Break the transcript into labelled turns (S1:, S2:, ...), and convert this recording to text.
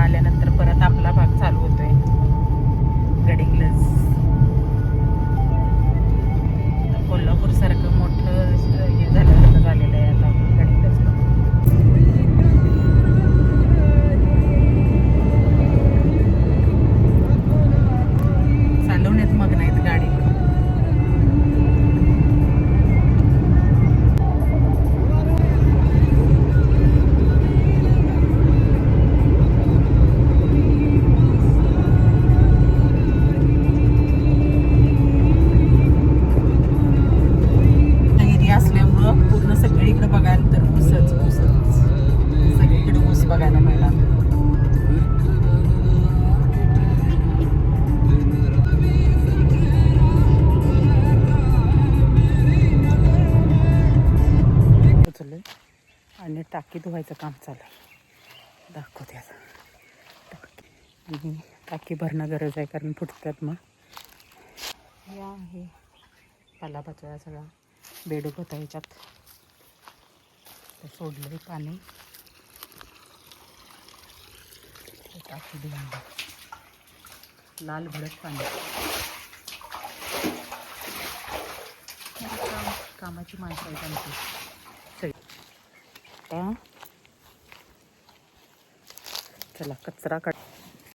S1: आल्यानंतर परत आपला भाग चालू होतोय गडिंग्लज. कोल्हापूर सारखं मोठं हे झाल्यासारखं झालेलं आहे आता गडिंग्लजला. चालवण्यात मग्न आहेत गाडी. आणि टाकी धुवायचं काम चालू आहे. दाखवते आता टाकी. टाकी भरणं गरज आहे कारण फुटतात मग. या आहे पालापाचोळा सगळा बेडूक होता ह्याच्यात. सोडलं आहे पाणी. टाकी धुवायला लाल भडक पाणी. कामाची माणसं आहेत आमची सगळी. चला कचरा काढ.